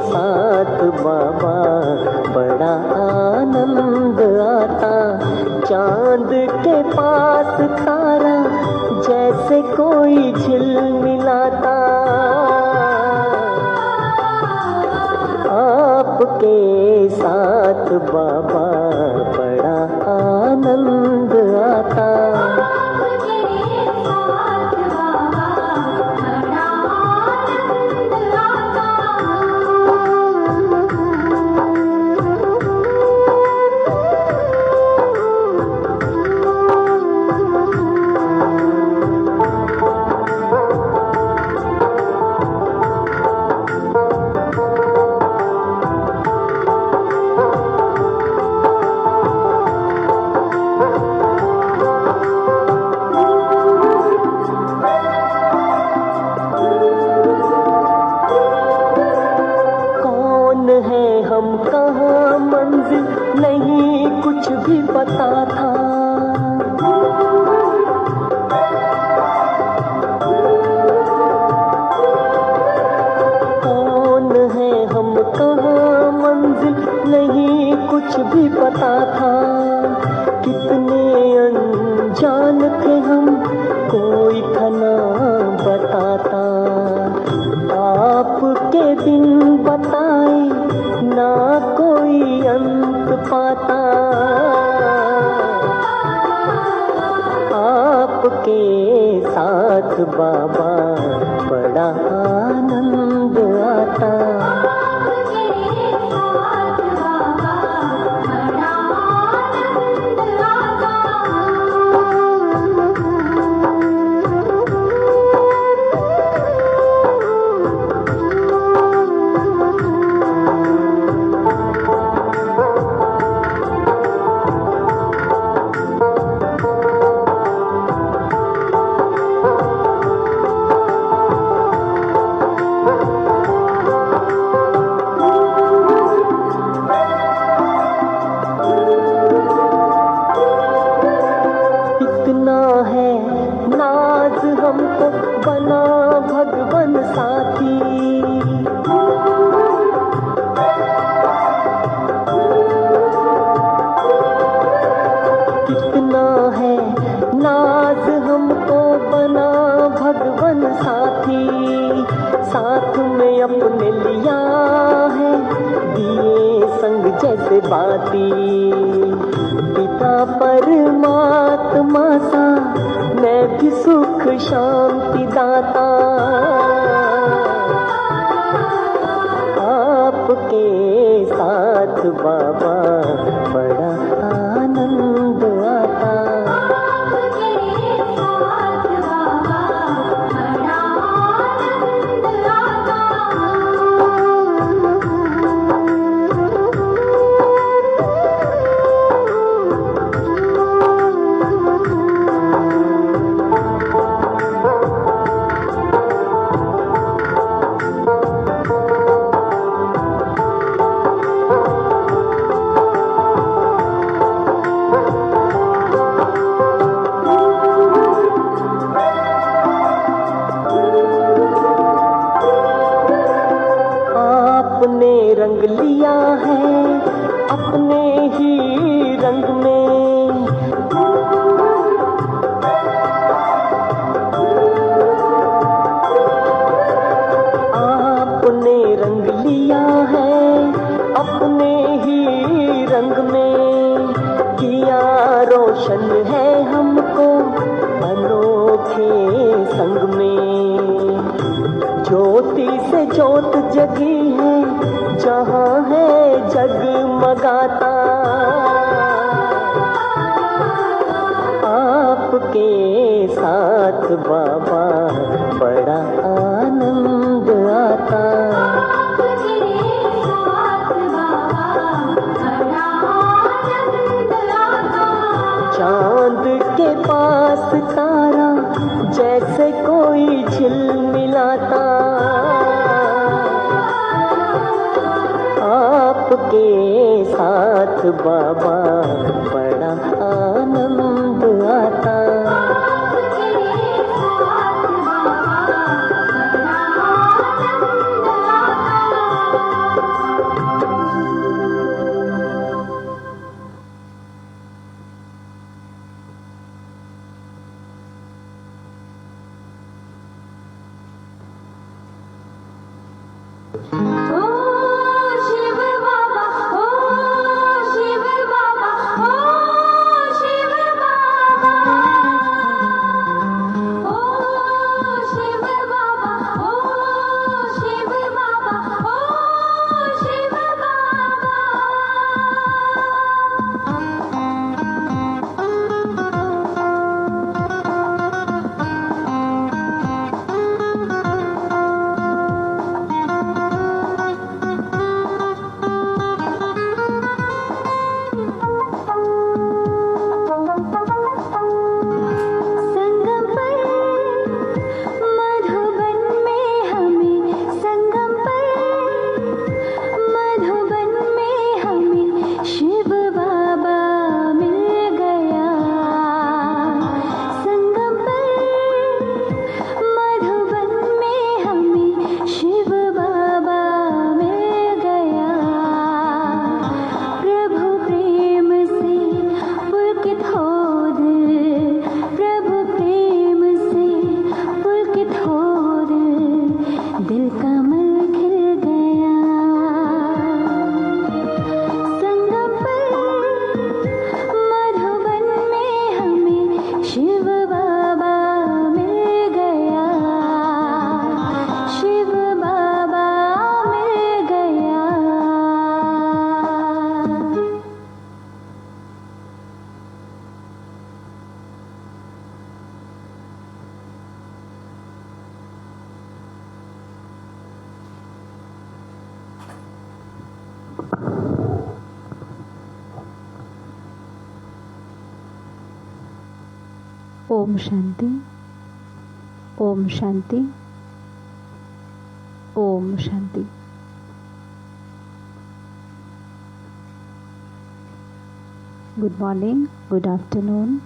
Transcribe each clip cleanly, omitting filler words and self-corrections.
साथ बाबा बड़ा आनंद आता। चांद के पास तारा जैसे कोई झिलमिलाता। आपके साथ बाबा बड़ा आनंद आता। हम कहाँ मंजिल नहीं कुछ भी पता था। कौन है हम कहाँ मंजिल नहीं कुछ भी पता था। कितने अनजान थे हम कोई था ना बताता। आपके दिन बताए ना कोई अंत पाता। आपके साथ बाबा बड़ा आनंद आता। हमको बना भगवन साथी। कितना है नाज हमको बना भगवन साथी। साथ में अपने लिया है दिए संग जैसे बाती। पिता परमात्मा सा मैं भी सुख शांति दाता। आपके साथ बाबा बड़ा आनंद आता। आपने रंग लिया है अपने ही रंग में। आपने रंग लिया है अपने ही रंग में। किया रोशन है हमको अनोखे संग में। ज्योति से ज्योत जगी है जहाँ है जगमगाता। आपके साथ बाबा बड़ा आनंद आता। चांद के पास तारा जैसे कोई झिलमिलाता। आपके साथ बाबा बड़ा आनंद आता। ओम शांति, ओम शांति, ओम शांति। Good morning, good afternoon.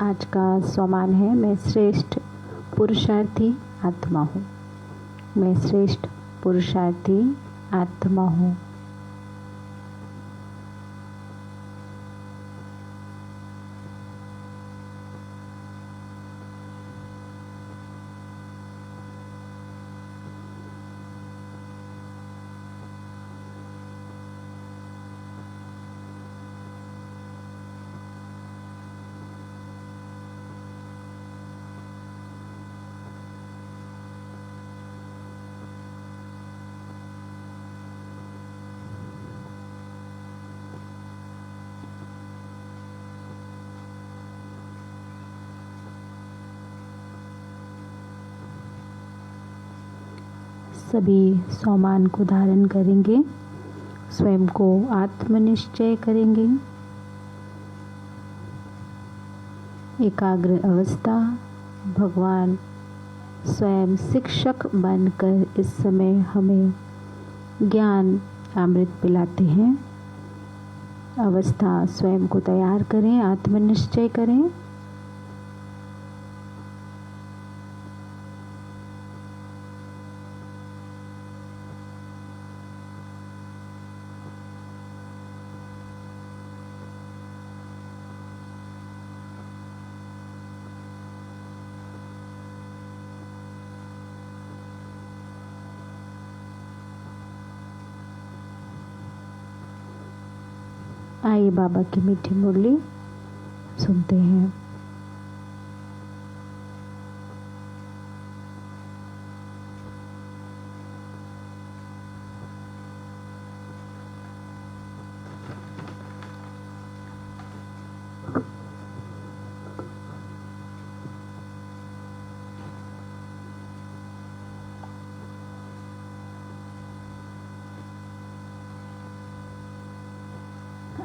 आज का स्वमान है, मैं श्रेष्ठ पुरुषार्थी आत्मा हूँ। मैं श्रेष्ठ पुरुषार्थी आत्मा हूँ। सभी स्वमान को धारण करेंगे, स्वयं को आत्मनिश्चय करेंगे। एकाग्र अवस्था। भगवान स्वयं शिक्षक बनकर इस समय हमें ज्ञान अमृत पिलाते हैं। अवस्था स्वयं को तैयार करें, आत्मनिश्चय करें। आइए बाबा की मीठी मुरली सुनते हैं।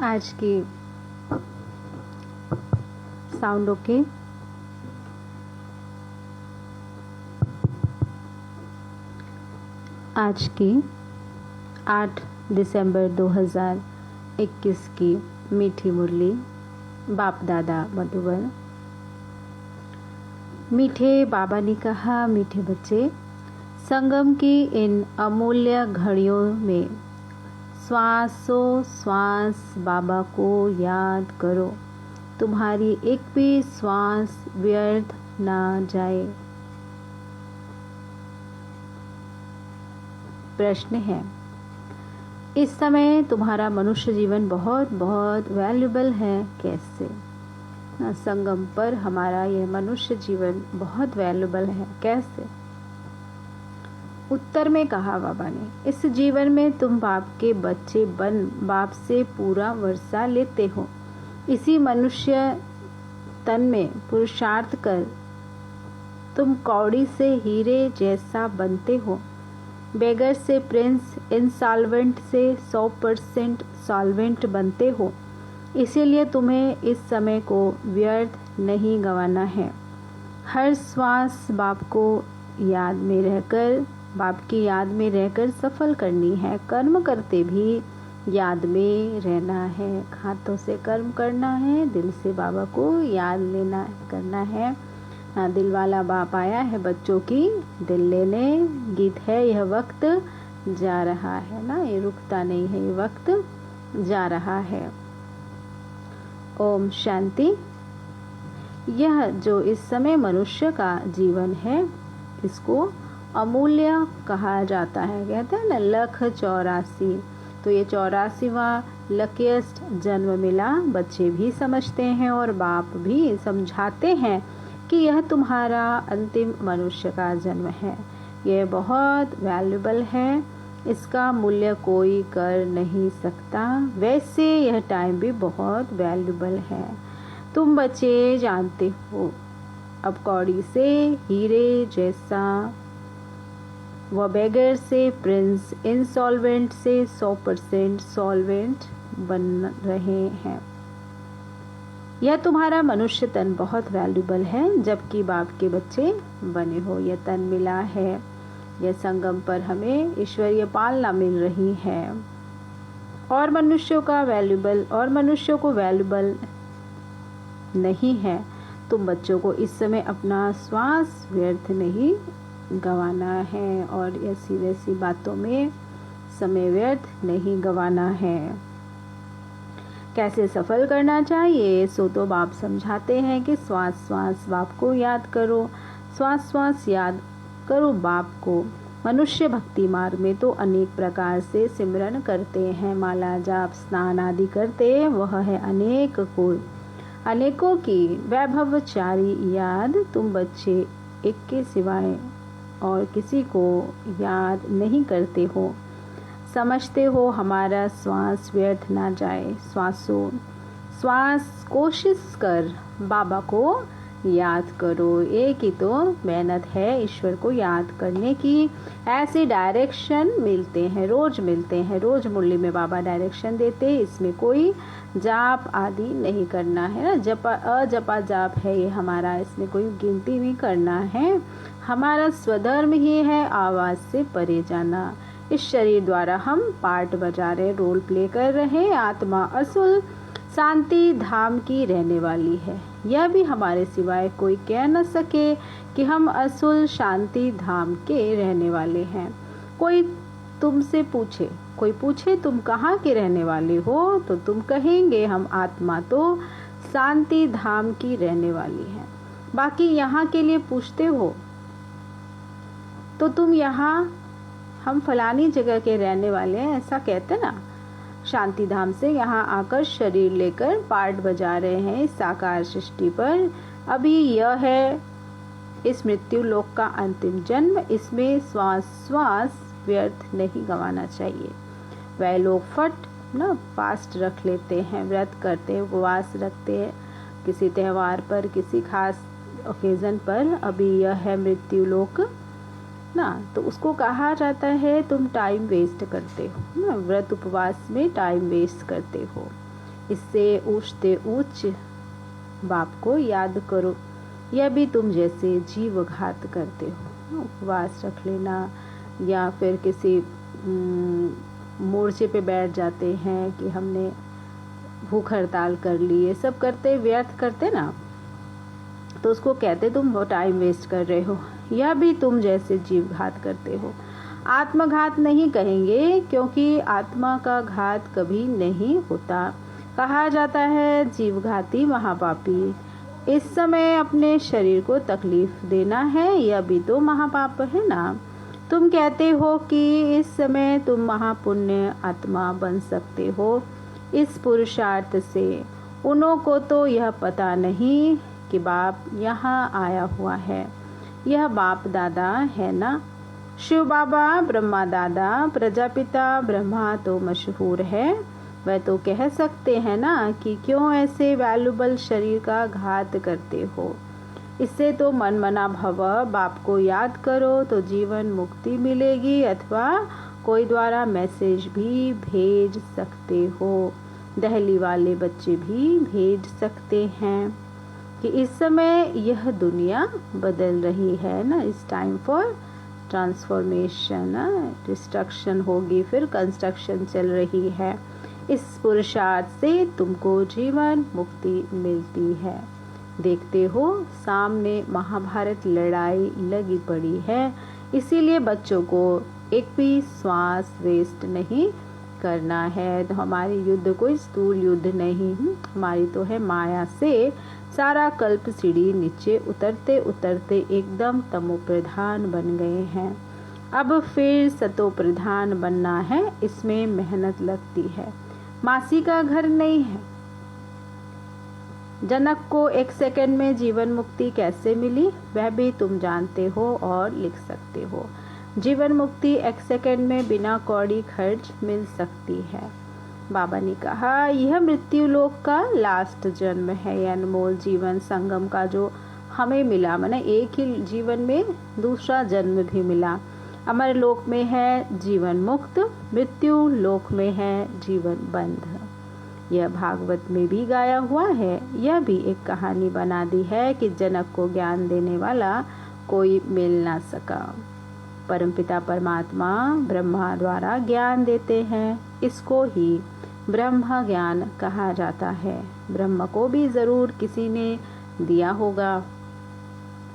आज की साउंड ओके। आज की 8 दिसंबर 2021 की मीठी मुरली बाप दादा मधुबन। मीठे बाबा ने कहा, मीठे बच्चे, संगम की इन अमूल्य घड़ियों में श्वासों श्वास बाबा को याद करो। तुम्हारी एक भी श्वास व्यर्थ ना जाए। प्रश्न है, इस समय तुम्हारा मनुष्य जीवन बहुत बहुत वैल्यूबल है, कैसे? संगम पर हमारा यह मनुष्य जीवन बहुत वैल्यूबल है, कैसे? उत्तर में कहा बाबा ने, इस जीवन में तुम बाप के बच्चे बन बाप से पूरा वर्षा लेते हो। इसी मनुष्य तन में पुरुषार्थ कर तुम कौड़ी से हीरे जैसा बनते हो। बेगर से प्रिंस, इंसॉल्वेंट से 100% सॉल्वेंट बनते हो। इसीलिए तुम्हें इस समय को व्यर्थ नहीं गंवाना है। हर श्वास बाप को याद में रहकर, बाप की याद में रहकर सफल करनी है। कर्म करते भी याद में रहना है। हाथों से कर्म करना है, दिल से बाबा को याद लेना करना है। दिल वाला बाप आया है बच्चों की दिल लेने। गीत है, यह वक्त जा रहा है ना, ये रुकता नहीं है, ये वक्त जा रहा है। ओम शांति। यह जो इस समय मनुष्य का जीवन है, इसको अमूल्य कहा जाता है। कहते हैं ना 1,84,000। तो ये 84वां लकीएस्ट जन्म मिला। बच्चे भी समझते हैं और बाप भी समझाते हैं कि यह तुम्हारा अंतिम मनुष्य का जन्म है। यह बहुत वैल्यूबल है, इसका मूल्य कोई कर नहीं सकता। वैसे यह टाइम भी बहुत वैल्यूबल है। तुम बच्चे जानते हो, अब कौड़ी से हीरे जैसा वह बेगर से प्रिंस, इंसॉल्वेंट से 100% सॉल्वेंट बन रहे हैं। यह तुम्हारा मनुष्य तन बहुत वैल्यूबल है, जबकि बाप के बच्चे बने हो। यह तन मिला है, यह संगम पर हमें ईश्वरीय पालना मिल रही है और मनुष्यों को वैल्यूबल नहीं है। तुम बच्चों को इस समय अपना श्वास व्यर्थ नहीं गंवाना है और ऐसी वैसी बातों में समय व्यर्थ नहीं गंवाना है। कैसे सफल करना चाहिए, सो तो बाप समझाते हैं कि श्वास श्वास बाप को याद करो, श्वास श्वास याद करो बाप को। मनुष्य भक्ति मार्ग में तो अनेक प्रकार से सिमरन करते हैं, माला जाप स्नान आदि करते, वह है अनेकों की वैभवचारी याद। तुम बच्चे एक के सिवाय और किसी को याद नहीं करते हो। समझते हो हमारा श्वास व्यर्थ ना जाए। श्वास कोशिश कर बाबा को याद करो। एक ही तो मेहनत है ईश्वर को याद करने की। ऐसे डायरेक्शन मिलते हैं, रोज मुरली में बाबा डायरेक्शन देते हैं। इसमें कोई जाप आदि नहीं करना है ना, अजपा जाप है ये हमारा, इसमें कोई गिनती नहीं करना है। हमारा स्वधर्म ही है आवाज से परे जाना। इस शरीर द्वारा हम पार्ट बजा रहे, रोल प्ले कर रहे। आत्मा असुल शांति धाम की रहने वाली है। यह भी हमारे सिवाय कोई कह न सके कि हम असुल शांति धाम के रहने वाले हैं। कोई पूछे तुम कहाँ के रहने वाले हो, तो तुम कहेंगे हम आत्मा तो शांति धाम की रहने वाली है। बाकी यहाँ के लिए पूछते हो तो तुम यहाँ हम फलानी जगह के रहने वाले हैं ऐसा कहते ना। शांति धाम से यहाँ आकर शरीर लेकर पार्ट बजा रहे हैं इस साकार सृष्टि पर। अभी यह है इस मृत्यु लोक का अंतिम जन्म। इसमें श्वास व्यर्थ नहीं गंवाना चाहिए। वह लोग फास्ट रख लेते हैं, व्रत करते हैं, उपवास रखते हैं किसी त्यौहार पर, किसी खास ओकेजन पर। अभी यह है मृत्यु लोक ना, तो उसको कहा जाता है तुम टाइम वेस्ट करते हो ना, व्रत उपवास में टाइम वेस्ट करते हो। इससे उच्च बाप को याद करो। यह भी तुम जैसे जीव घात करते हो। उपवास रख लेना या फिर किसी मोर्चे पे बैठ जाते हैं कि हमने भूख हड़ताल कर ली, ये सब करते व्यर्थ करते ना, तो उसको कहते तुम वो टाइम वेस्ट कर रहे हो। यह भी तुम जैसे जीव घात करते हो। आत्मघात नहीं कहेंगे क्योंकि आत्मा का घात कभी नहीं होता। कहा जाता है जीवघाती महापापी। इस समय अपने शरीर को तकलीफ देना है, यह भी तो महापाप है ना। तुम कहते हो कि इस समय तुम महापुण्य आत्मा बन सकते हो इस पुरुषार्थ से। उन्हों को तो यह पता नहीं कि बाप यहाँ आया हुआ है। यह बाप दादा है ना। शिव बाबा, ब्रह्मा दादा, प्रजापिता ब्रह्मा तो मशहूर है। वह तो कह सकते हैं ना कि क्यों ऐसे वैल्यूबल शरीर का घात करते हो। इससे तो मन मना भव, बाप को याद करो तो जीवन मुक्ति मिलेगी। अथवा कोई द्वारा मैसेज भी भेज सकते हो, दहली वाले बच्चे भी भेज सकते हैं कि इस समय यह दुनिया बदल रही है ना। इस टाइम फॉर ट्रांसफॉर्मेशन, डिस्ट्रक्शन होगी फिर कंस्ट्रक्शन चल रही है। इस पुरुषार्थ से तुमको जीवन मुक्ति मिलती है। देखते हो सामने महाभारत लड़ाई लगी पड़ी है, इसीलिए बच्चों को एक भी श्वास वेस्ट नहीं करना है। तो हमारी युद्ध कोई स्थूल युद्ध नहीं, हमारी तो है माया से सारा कल्प सीढ़ी नीचे उतरते उतरते एकदम तमो प्रधान बन गए हैं। अब फिर सतो प्रधान बनना है, इसमें मेहनत लगती है। मासी का घर नहीं है। जनक को 1 सेकंड में जीवन मुक्ति कैसे मिली वह भी तुम जानते हो और लिख सकते हो। जीवन मुक्ति 1 सेकंड में बिना कौड़ी खर्च मिल सकती है। बाबा ने कहा यह मृत्यु लोक का लास्ट जन्म है। यह अनमोल जीवन संगम का जो हमें मिला, माने एक ही जीवन में दूसरा जन्म भी मिला। अमर लोक में है जीवन मुक्त, मृत्यु लोक में है जीवन बंध। यह भागवत में भी गाया हुआ है। यह भी एक कहानी बना दी है कि जनक को ज्ञान देने वाला कोई मिल ना सका। परमपिता परमात्मा ब्रह्मा द्वारा ज्ञान देते हैं। इसको ही ब्रह्म ज्ञान कहा जाता है। ब्रह्म को भी जरूर किसी ने दिया होगा।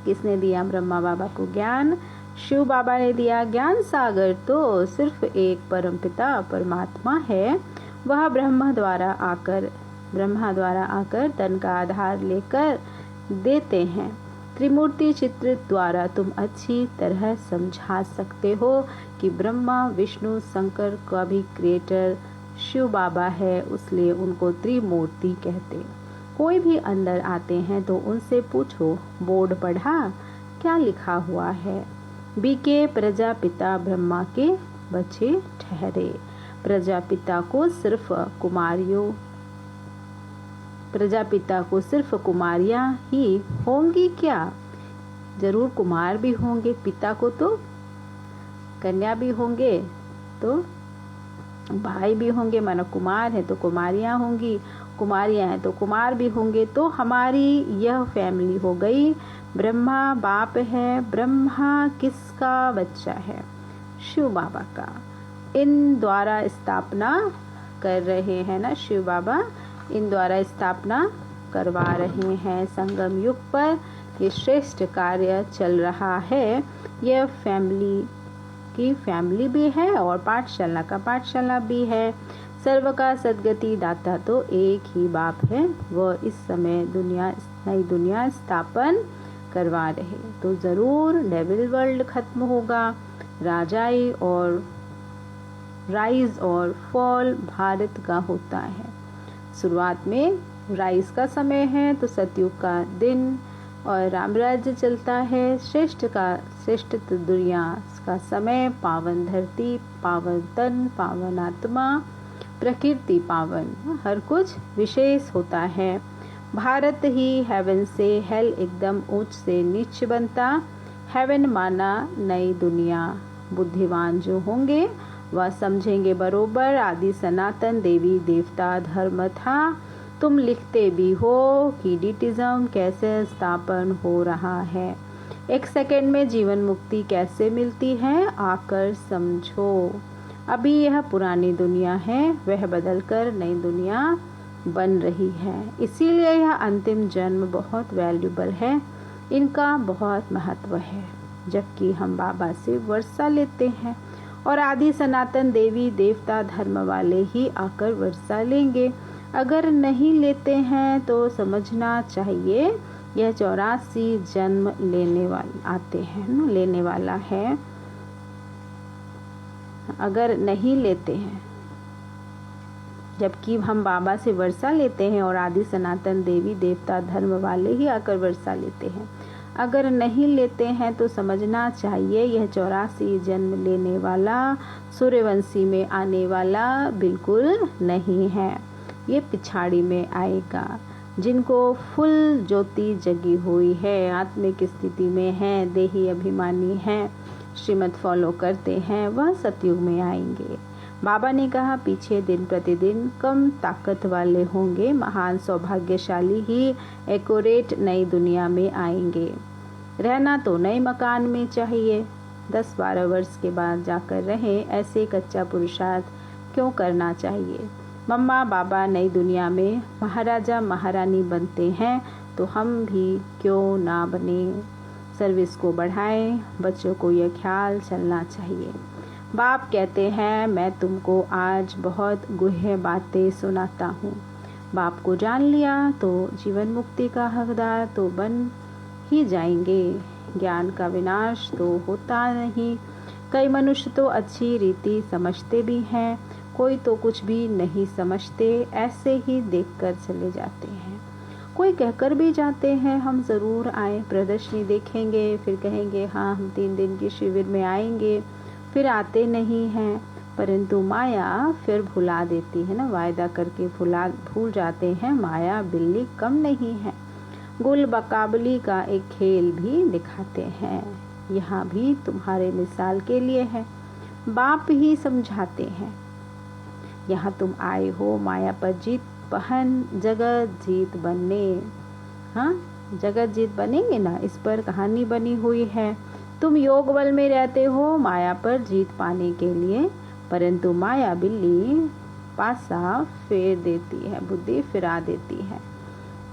किसने दिया ब्रह्मा बाबा को ज्ञान? शिव बाबा ने दिया। ज्ञान सागर तो सिर्फ एक परमपिता परमात्मा है। वह ब्रह्मा द्वारा आकर तन का आधार लेकर देते हैं। त्रिमूर्ति चित्र द्वारा तुम अच्छी तरह समझा सकते हो कि ब्रह्मा विष्णु शंकर का भी क्रिएटर शिव बाबा है, इसलिए उनको त्रिमूर्ति कहते। कोई भी अंदर आते हैं तो उनसे पूछो, बोर्ड पढ़ा? क्या लिखा हुआ है? बीके प्रजापिता ब्रह्मा के बच्चे ठहरे। प्रजापिता को सिर्फ कुमारियां ही होंगी क्या? जरूर कुमार भी होंगे। पिता को तो कन्या भी होंगे, तो भाई भी होंगे। मानो कुमार है तो कुमारियां होंगी, कुमारियां हैं तो कुमार भी होंगे। तो हमारी यह फैमिली हो गई। ब्रह्मा बाप है। ब्रह्मा किसका बच्चा है? शिव बाबा का। इन द्वारा स्थापना कर रहे हैं ना शिव बाबा, इन द्वारा स्थापना करवा रहे हैं। संगम युग पर ये श्रेष्ठ कार्य चल रहा है। यह फैमिली भी है और पाठशाला का पाठशाला भी है। सर्व का सद्गति दाता तो एक ही बाप है। वह इस समय नई दुनिया स्थापन करवा रहे। तो जरूर डेविल वर्ल्ड खत्म होगा। राइज और फॉल भारत का होता है। शुरुआत में राइज का समय है तो सतयुग का दिन और रामराज्य चलता है। श्रेष्ठ दुनिया का समय, पावन धरती, पावन तन, पावन आत्मा, प्रकृति पावन, हर कुछ विशेष होता है। भारत ही हेवन से हेल एकदम ऊंच से नीच बनता। हेवन माना नई दुनिया। बुद्धिमान जो होंगे वह समझेंगे बरोबर आदि सनातन देवी देवता धर्म था। तुम लिखते भी हो कि डिटिज्म कैसे स्थापन हो रहा है। एक सेकंड में जीवन मुक्ति कैसे मिलती है, आकर समझो। अभी यह पुरानी दुनिया है, वह बदलकर नई दुनिया बन रही है। इसीलिए यह अंतिम जन्म बहुत वैल्यूबल है, इनका बहुत महत्व है। जबकि हम बाबा से वर्षा लेते हैं और आदि सनातन देवी देवता धर्म वाले ही आकर वर्षा लेंगे। अगर नहीं लेते हैं तो समझना चाहिए यह 84 जन्म लेने वाला है। अगर नहीं लेते हैं, जबकि हम बाबा से वर्षा लेते हैं और आदि सनातन देवी देवता धर्म वाले ही आकर वर्षा लेते हैं। अगर नहीं लेते हैं तो समझना चाहिए यह 84 जन्म लेने वाला सूर्यवंशी में आने वाला बिल्कुल नहीं है। ये पिछाड़ी में आएगा। जिनको फुल ज्योति जगी हुई है, आत्मिक स्थिति में है, देही अभिमानी है, श्रीमत फॉलो करते हैं, वह सतयुग में आएंगे। बाबा ने कहा पीछे दिन प्रतिदिन कम ताकत वाले होंगे, महान सौभाग्यशाली ही एक्यूरेट नई दुनिया में आएंगे। रहना तो नए मकान में चाहिए। 10-12 वर्ष के बाद जाकर रहे, ऐसे कच्चा पुरुषार्थ क्यों करना चाहिए। मम्मा बाबा नई दुनिया में महाराजा महारानी बनते हैं तो हम भी क्यों ना बने। सर्विस को बढ़ाएं। बच्चों को यह ख्याल चलना चाहिए। बाप कहते हैं मैं तुमको आज बहुत गुह्य बातें सुनाता हूँ। बाप को जान लिया तो जीवन मुक्ति का हकदार तो बन ही जाएंगे। ज्ञान का विनाश तो होता नहीं। कई मनुष्य तो अच्छी रीति समझते भी हैं, कोई तो कुछ भी नहीं समझते, ऐसे ही देखकर चले जाते हैं। कोई कहकर भी जाते हैं हम ज़रूर आए, प्रदर्शनी देखेंगे, फिर कहेंगे हाँ हम 3 दिन के शिविर में आएंगे, फिर आते नहीं हैं। परंतु माया फिर भुला देती है ना, वायदा करके भूल जाते हैं। माया बिल्ली कम नहीं है, गुल बकाबली का एक खेल भी दिखाते हैं। यहाँ भी तुम्हारे मिसाल के लिए है। बाप ही समझाते हैं। यहाँ तुम आए हो माया पर जीत पहन जगत जीत बनने। हाँ, जगत जीत बनेंगे ना, इस पर कहानी बनी हुई है। तुम योग बल में रहते हो माया पर जीत पाने के लिए, परंतु माया बिल्ली पासा फेर देती है, बुद्धि फिरा देती है।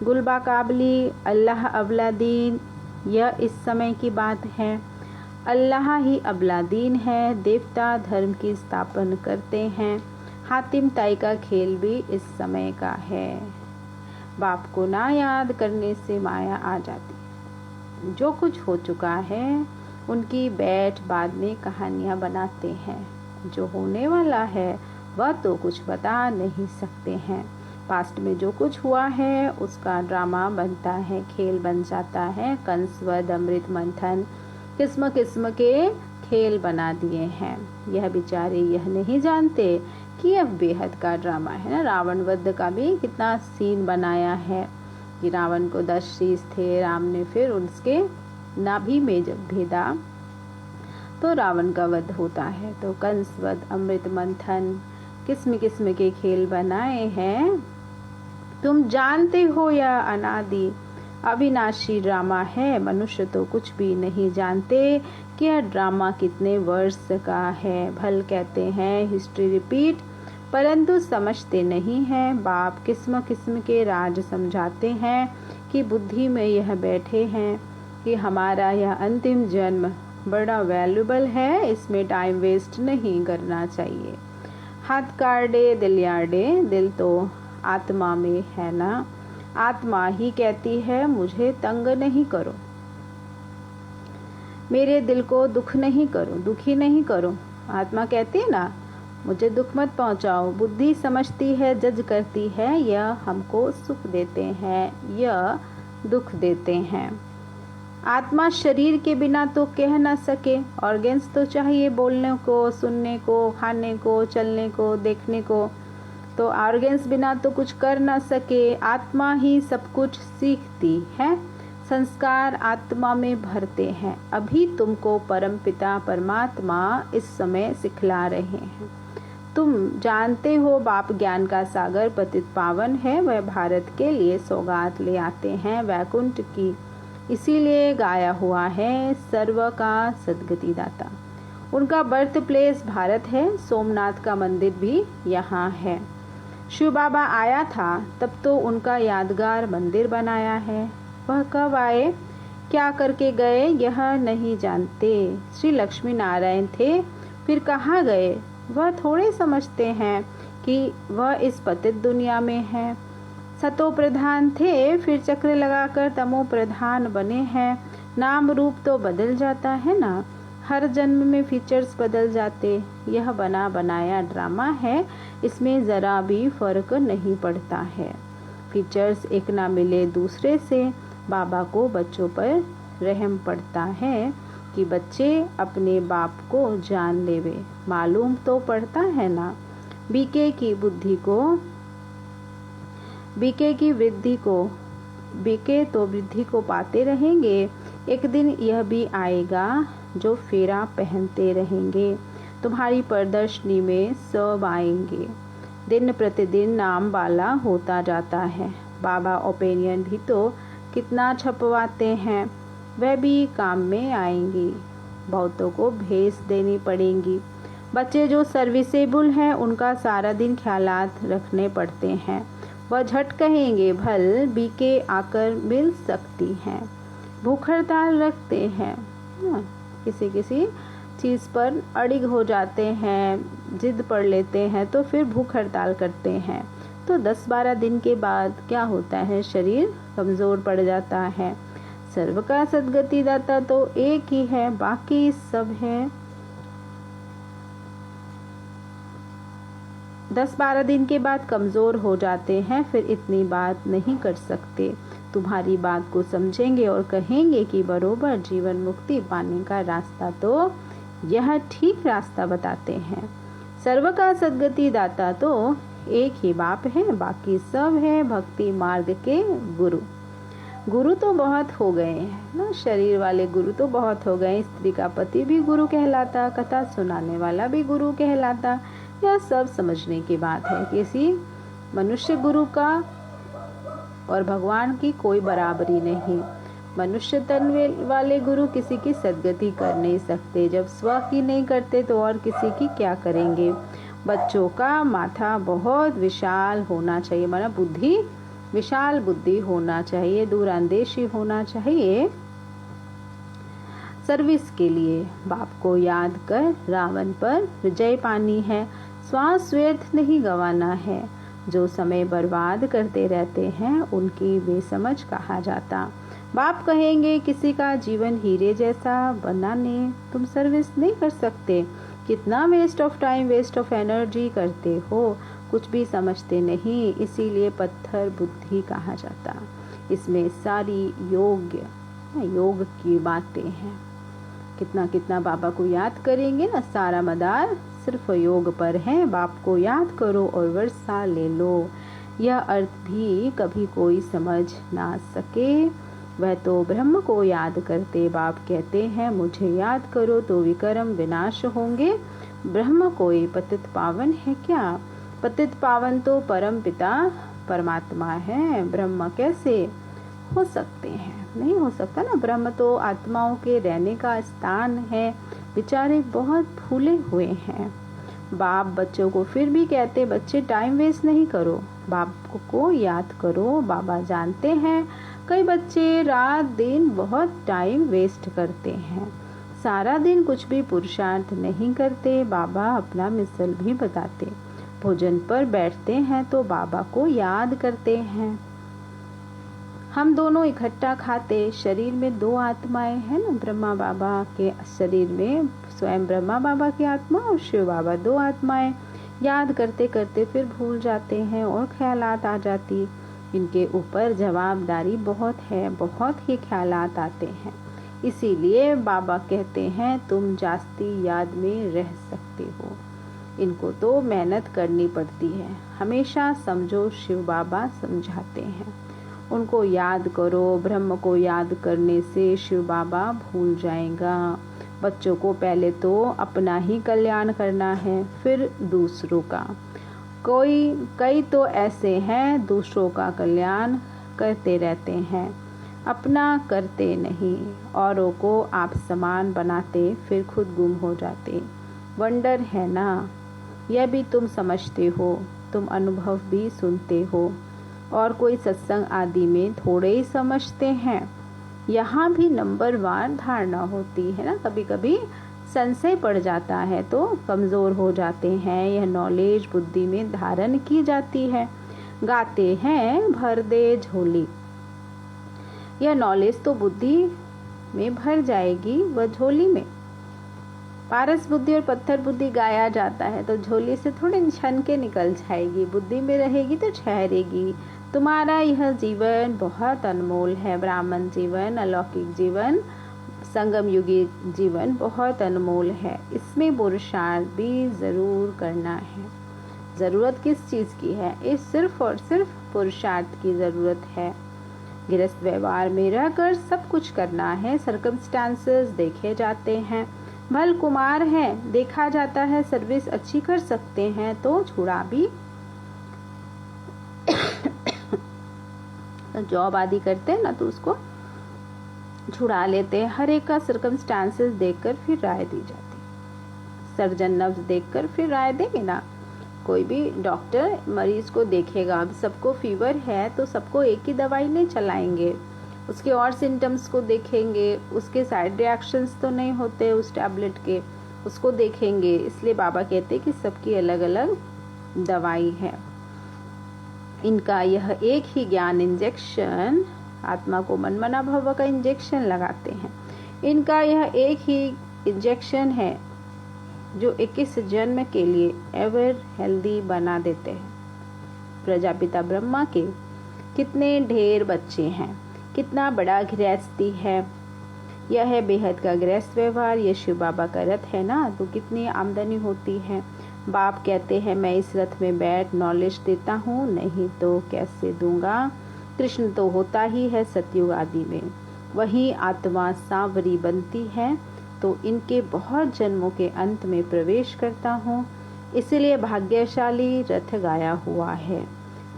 गुलबा काबली अल्लाह अबलादीन, यह इस समय की बात है। अल्लाह ही अबलादीन है, देवता धर्म की स्थापना करते हैं। हातिम ताई का खेल भी इस समय का है। बाप को ना याद करने से माया आ जाती है। जो कुछ हो चुका है उनकी बैठ बाद में कहानियाँ बनाते हैं। जो होने वाला है वह तो कुछ बता नहीं सकते हैं। पास्ट में जो कुछ हुआ है उसका ड्रामा बनता है, खेल बन जाता है। कंस वध, अमृत मंथन, किस्म किस्म के खेल बना दिए हैं। यह बेचारे यह नहीं जानते कि यह बेहद का ड्रामा है ना। रावण वध का भी कितना सीन बनाया है कि रावण को 10 शीश थे, राम ने फिर उसके नाभि में जब भेदा तो रावण का वध होता है। तो कंस वध, अमृत मंथन, किस्म किस्म के खेल बनाए हैं। तुम जानते हो यह अनादि अविनाशी ड्रामा है। मनुष्य तो कुछ भी नहीं जानते कि यह ड्रामा कितने वर्ष का है। भल कहते हैं हिस्ट्री रिपीट, परंतु समझते नहीं हैं। बाप किस्म किस्म के राज समझाते हैं कि बुद्धि में यह बैठे हैं कि हमारा यह अंतिम जन्म बड़ा वैल्यूबल है, इसमें टाइम वेस्ट नहीं करना चाहिए। हाथ काटे दिल यार्डे, दिल तो आत्मा में है ना। आत्मा ही कहती है मुझे तंग नहीं करो, मेरे दिल को दुख नहीं करो, दुखी नहीं करो। आत्मा कहती है ना मुझे दुख मत पहुंचाओ। बुद्धि समझती है, जज करती है, यह हमको सुख देते हैं, यह दुख देते हैं। आत्मा शरीर के बिना तो कह ना सके। ऑर्गन्स तो चाहिए बोलने को, सुनने को, खाने को, चलने को, देखने को। तो ऑर्गन्स बिना तो कुछ कर ना सके। आत्मा ही सब कुछ सीखती है। संस्कार आत्मा में भरते हैं। अभी तुमको परमपिता परमात्मा इस समय सिखला रहे हैं। तुम जानते हो बाप ज्ञान का सागर पतित पावन है। वह भारत के लिए सौगात ले आते हैं वैकुंठ की, इसीलिए गाया हुआ है सर्व का सदगति दाता। उनका बर्थ प्लेस भारत है। सोमनाथ का मंदिर भी यहाँ है। शिव बाबा आया था तब तो उनका यादगार मंदिर बनाया है। वह कब आए, क्या करके गए, यह नहीं जानते। श्री लक्ष्मी नारायण थे, फिर कहाँ गए, वह थोड़े समझते हैं कि वह इस पतित दुनिया में है। सतो प्रधान थे, फिर चक्र लगाकर तमो प्रधान बने हैं। नाम रूप तो बदल जाता है ना, हर जन्म में फीचर्स बदल जाते। यह बना बनाया ड्रामा है, इसमें ज़रा भी फर्क नहीं पड़ता है। फीचर्स एक ना मिले दूसरे से। बाबा को बच्चों पर रहम पड़ता है कि बच्चे अपने बाप को जान लेवे। मालूम तो पड़ता है ना। बीके की बुद्धि को, बीके की वृद्धि को, बीके तो वृद्धि को पाते रहेंगे। एक दिन यह भी आएगा जो फेरा पहनते रहेंगे। तुम्हारी प्रदर्शनी में सब आएंगे। दिन प्रतिदिन नाम वाला होता जाता है। बाबा ओपिनियन भी तो कितना छपवाते हैं, वह भी काम में आएंगी। बहुतों को भेज देनी पड़ेंगी। बच्चे जो सर्विसेबल हैं उनका सारा दिन ख्यालात रखने पड़ते हैं। वह झट कहेंगे भल बीके आकर मिल सकती हैं। भूख हड़ताल रखते हैं, किसी किसी चीज़ पर अड़िग हो जाते हैं, जिद पड़ लेते हैं तो फिर भूख हड़ताल करते हैं। तो 10-12 दिन के बाद क्या होता है, शरीर कमज़ोर पड़ जाता है। सर्व का सदगति दाता तो एक ही है, बाकी सब है। 10-12 दिन के बाद कमज़ोर हो जाते हैं, फिर इतनी बात नहीं कर सकते। तुम्हारी बात को समझेंगे और कहेंगे कि बरोबर जीवन मुक्ति पाने का रास्ता तो यह ठीक रास्ता बताते हैं। सर्व का सदगति दाता तो एक ही बाप है, बाकी सब है भक्ति मार्ग के गुरु। गुरु तो बहुत हो गए हैं ना, शरीर वाले गुरु तो बहुत हो गए। स्त्री का पति भी गुरु कहलाता, कथा सुनाने वाला भी गुरु कहलाता। यह सब समझने की बात है। किसी मनुष्य गुरु का और भगवान की कोई बराबरी नहीं। मनुष्य तन वाले गुरु किसी की सद्गति कर नहीं सकते। जब स्व की नहीं करते तो और किसी की क्या करेंगे। बच्चों का माथा बहुत विशाल होना चाहिए, माना बुद्धि विशाल बुद्धि होना चाहिए, दूरंदेशी होना चाहिए। सर्विस के लिए बाप को याद कर रावण पर विजय पानी है। श्वास व्यर्थ नहीं गंवाना है। जो समय बर्बाद करते रहते हैं उनकी बेसमझ कहा जाता। बाप कहेंगे किसी का जीवन हीरे जैसा बनाने तुम सर्विस नहीं कर सकते। कितना waste of time, waste of energy करते हो, कुछ भी समझते नहीं, इसीलिए पत्थर बुद्धि कहा जाता। इसमें सारी योग की बातें हैं। कितना कितना बाबा को याद करेंगे ना, सारा मदार सिर्फ योग पर है। बाप को याद करो और वर्षा ले लो। यह अर्थ भी कभी कोई समझ ना सके, वह तो ब्रह्म को याद करते। बाप कहते हैं मुझे याद करो तो विकर्म विनाश होंगे। ब्रह्म कोई पतित पावन है क्या? पतित पावन तो परम पिता परमात्मा है। ब्रह्म कैसे हो सकते हैं? नहीं हो सकता ना। ब्रह्म तो आत्माओं के रहने का स्थान है। बेचारे बहुत भूले हुए हैं। बाप बच्चों को फिर भी कहते बच्चे टाइम वेस्ट नहीं करो, बाप को याद करो। बाबा जानते हैं कई बच्चे रात दिन बहुत टाइम वेस्ट करते हैं, सारा दिन कुछ भी पुरुषार्थ नहीं करते। बाबा अपना मिसल भी बताते। भोजन पर बैठते हैं तो बाबा को याद करते हैं। हम दोनों इकट्ठा खाते। शरीर में दो आत्माएं हैं ना, ब्रह्मा बाबा के शरीर में स्वयं ब्रह्मा बाबा की आत्मा और शिव बाबा, दो आत्माएं। याद करते करते फिर भूल जाते हैं और ख्यालात आ जाती। इनके ऊपर जवाबदारी बहुत है, बहुत ही ख्यालात आते हैं। इसीलिए बाबा कहते हैं तुम जास्ती याद में रह सकते हो। इनको तो मेहनत करनी पड़ती है। हमेशा समझो, शिव बाबा समझाते हैं। उनको याद करो। ब्रह्म को याद करने से शिव बाबा भूल जाएगा। बच्चों को पहले तो अपना ही कल्याण करना है, फिर दूसरों का। कई तो ऐसे हैं दूसरों का कल्याण करते रहते हैं, अपना करते नहीं। औरों को आप समान बनाते, फिर खुद गुम हो जाते। वंडर है ना, यह भी तुम समझते हो, तुम अनुभव भी सुनते हो। और कोई सत्संग आदि में थोड़े ही समझते हैं। यहाँ भी नंबर 1 धारणा होती है ना। कभी कभी संशय पड़ जाता है तो कमज़ोर हो जाते हैं। यह नॉलेज बुद्धि में धारण की जाती है। गाते हैं भर दे झोली, यह नॉलेज तो बुद्धि में भर जाएगी, वह झोली में। पारस बुद्धि और पत्थर बुद्धि गाया जाता है तो झोली से थोड़े छन के निकल जाएगी, बुद्धि में रहेगी तो ठहरेगी। तुम्हारा यह जीवन बहुत अनमोल है। ब्राह्मण जीवन, अलौकिक जीवन, संगम युगी जीवन बहुत अनमोल है। इसमें पुरुषार्थ भी ज़रूर करना है। ज़रूरत किस चीज़ की है? इस सिर्फ और सिर्फ पुरुषार्थ की ज़रूरत है। गृहस्थ व्यवहार में रहकर सब कुछ करना है। सर्कमस्टांसेस देखे जाते हैं। भल कुमार हैं, देखा जाता है सर्विस अच्छी कर सकते हैं तो छुड़ा भी जॉब आदि करते हैं ना तो उसको छुड़ा लेते हैं। हर एक का सर्कमस्टांसेस देखकर फिर राय दी जाती। सर्जन नब्ज देखकर फिर राय देंगे ना। कोई भी डॉक्टर मरीज को देखेगा। अब सबको फीवर है तो सबको एक ही दवाई नहीं चलाएंगे, उसके और सिम्टम्स को देखेंगे। उसके साइड रिएक्शंस तो नहीं होते उस टैबलेट के, उसको देखेंगे। इसलिए बाबा कहते हैं कि सबकी अलग अलग दवाई है। इनका यह एक ही ज्ञान इंजेक्शन, आत्मा को मनमना भव का इंजेक्शन लगाते हैं। इनका यह एक ही इंजेक्शन है जो 21 जन्म के लिए एवर हेल्दी बना देते हैं। प्रजापिता ब्रह्मा के कितने ढेर बच्चे हैं, कितना बड़ा गृहस्थी है। यह है बेहद का गृहस्थ व्यवहार। ये शिव बाबा का रथ है ना, तो कितनी आमदनी होती है। बाप कहते हैं मैं इस रथ में बैठ नॉलेज देता हूँ, नहीं तो कैसे दूंगा। कृष्ण तो होता ही है सतयुग आदि में, वही आत्मा सांवरी बनती है तो इनके बहुत जन्मों के अंत में प्रवेश करता हूँ, इसलिए भाग्यशाली रथ गाया हुआ है।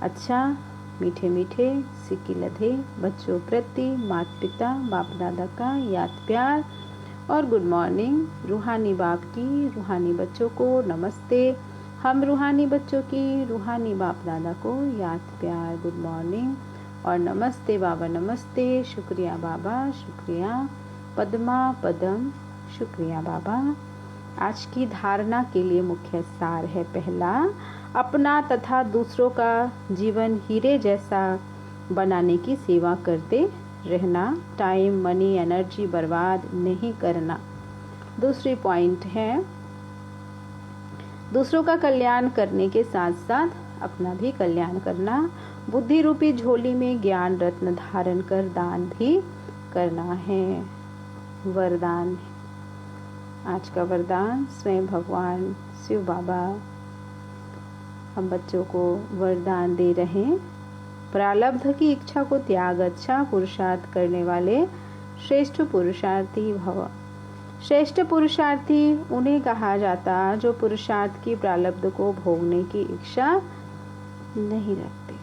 अच्छा, मीठे मीठे सिक्की लधे बच्चों प्रति माता पिता बाप दादा का याद प्यार और गुड मॉर्निंग। रूहानी बाप की रूहानी बच्चों को नमस्ते। हम रूहानी बच्चों की रूहानी बाप दादा को याद प्यार गुड मॉर्निंग और नमस्ते बाबा नमस्ते। शुक्रिया बाबा शुक्रिया। पद्मा पदम शुक्रिया बाबा। आज की धारणा के लिए मुख्य सार है, पहला, अपना तथा दूसरों का जीवन हीरे जैसा बनाने की सेवा करते रहना, टाइम मनी एनर्जी बर्बाद नहीं करना। दूसरी पॉइंट है, दूसरों का कल्याण करने के साथ साथ अपना भी कल्याण करना, बुद्धि रूपी झोली में ज्ञान रत्न धारण कर दान भी करना है। वरदान, आज का वरदान स्वयं भगवान शिव बाबा हम बच्चों को वरदान दे रहे हैं। प्रारब्ध की इच्छा को त्याग अच्छा पुरुषार्थ करने वाले श्रेष्ठ पुरुषार्थी भव। श्रेष्ठ पुरुषार्थी उन्हें कहा जाता जो पुरुषार्थ की प्रारब्ध को भोगने की इच्छा नहीं रखते।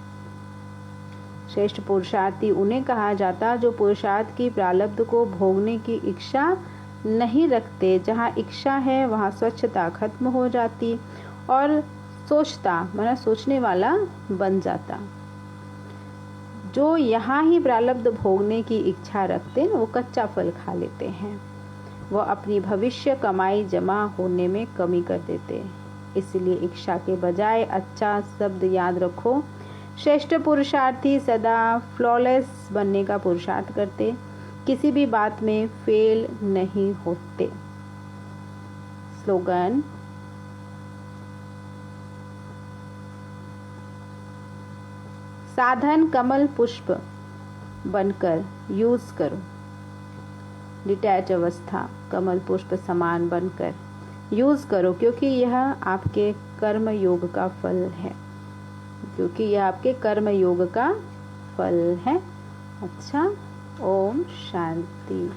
श्रेष्ठ पुरुषार्थी उन्हें कहा जाता जो पुरुषार्थ की प्रारब्ध को भोगने की इच्छा नहीं रखते। जहाँ इच्छा है वहाँ स्वच्छता खत्म हो जाती और सोचता माना सोचने वाला बन जाता। जो यहाँ ही प्रारब्ध भोगने की इच्छा रखते हैं वो कच्चा फल खा लेते हैं, वो अपनी भविष्य कमाई जमा होने में कमी कर देते। इसलिए इच्छा के बजाय अच्छा शब्द याद रखो। श्रेष्ठ पुरुषार्थी सदा फ्लॉलेस बनने का पुरुषार्थ करते, किसी भी बात में फेल नहीं होते। स्लोगन, साधन कमल पुष्प बनकर यूज करो। डिटैच अवस्था कमल पुष्प समान बनकर यूज करो, क्योंकि यह आपके कर्म योग का फल है, क्योंकि यह आपके कर्म योग का फल है। अच्छा, ओम शांति।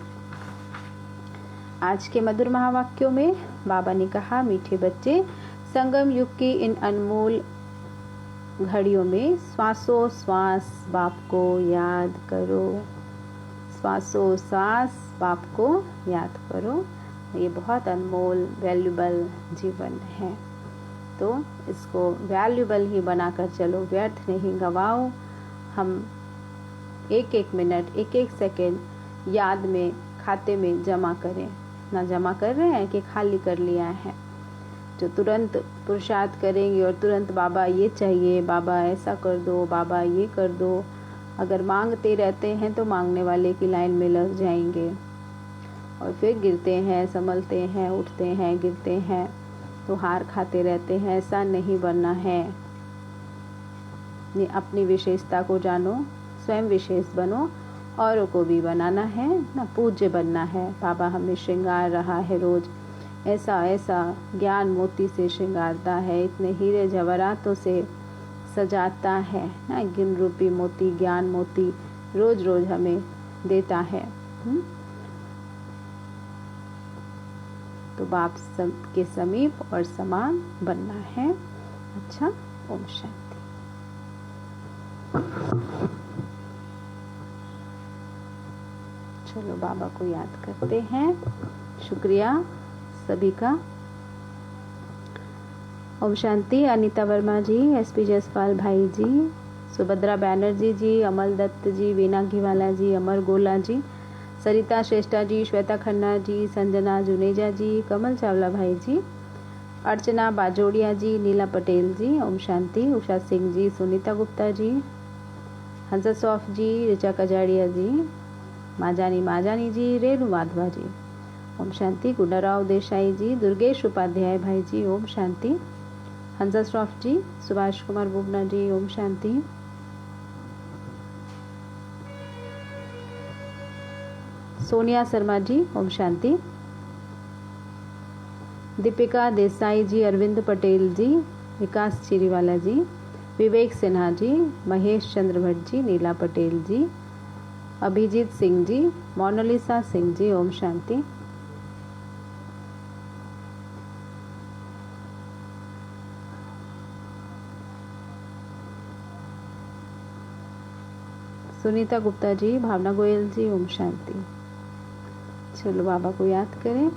आज के मधुर महावाक्यों में बाबा ने कहा, मीठे बच्चे, संगम युग की इन अनमोल घड़ियों में श्वासोश्वास बाप को याद करो। श्वासोश्वास बाप को याद करो। ये बहुत अनमोल वैल्यूबल जीवन है, तो इसको वैल्यूबल ही बनाकर चलो, व्यर्थ नहीं गवाओ। हम एक एक मिनट एक एक सेकेंड याद में खाते में जमा करें, ना जमा कर रहे हैं कि खाली कर लिया है। जो तुरंत पुरुषार्थ करेंगे और तुरंत बाबा ये चाहिए, बाबा ऐसा कर दो, बाबा ये कर दो, अगर मांगते रहते हैं तो मांगने वाले की लाइन में लग जाएंगे और फिर गिरते हैं, संभलते हैं, उठते हैं, गिरते हैं, तो हार खाते रहते हैं। ऐसा नहीं बनना है। अपनी विशेषता को जानो, स्वयं विशेष बनो, औरों को भी बनाना है ना, पूज्य बनना है। बाबा हमें श्रृंगार रहा है रोज, ऐसा ऐसा ज्ञान मोती से श्रृंगारता है, इतने हीरे जवाहरातों से सजाता है ना, गिन रूपी मोती ज्ञान मोती रोज रोज हमें देता है। तो बाप के समीप और समान बनना है। अच्छा, ओम शांति। चलो बाबा को याद करते हैं। शुक्रिया सभी का। ओम शांति। अनीता वर्मा जी, एसपी जसपाल भाई जी, सुभद्रा बैनर्जी जी, अमल दत्त जी, वीना घीवाला जी, अमर गोला जी, सरिता श्रेष्ठा जी, श्वेता खन्ना जी, संजना जुनेजा जी, कमल चावला भाई जी, अर्चना बाजोड़िया जी, नीला पटेल जी, ओम शांति। उषा सिंह जी, सुनीता गुप्ता जी, हंसा सौफ जी, ऋचा कजाड़िया जी, माजानी जी, रेणु माधवा जी, ओम शांति। गुंडाराव देसाई जी, दुर्गेश उपाध्याय भाई जी, ओम शांति। हंसा श्रॉफ जी, सुभाष कुमार बुगना जी, ओम शांति। सोनिया शर्मा जी, ओम शांति। दीपिका देसाई जी, अरविंद पटेल जी, विकास चिरीवाला जी, विवेक सिन्हा जी, महेश चंद्र भट्ट जी, नीला पटेल जी, अभिजीत सिंह जी, मोनालिसा सिंह जी। ओम शांति। सुनीता गुप्ता जी, भावना गोयल जी। ओम शांति। चलो बाबा को याद करें।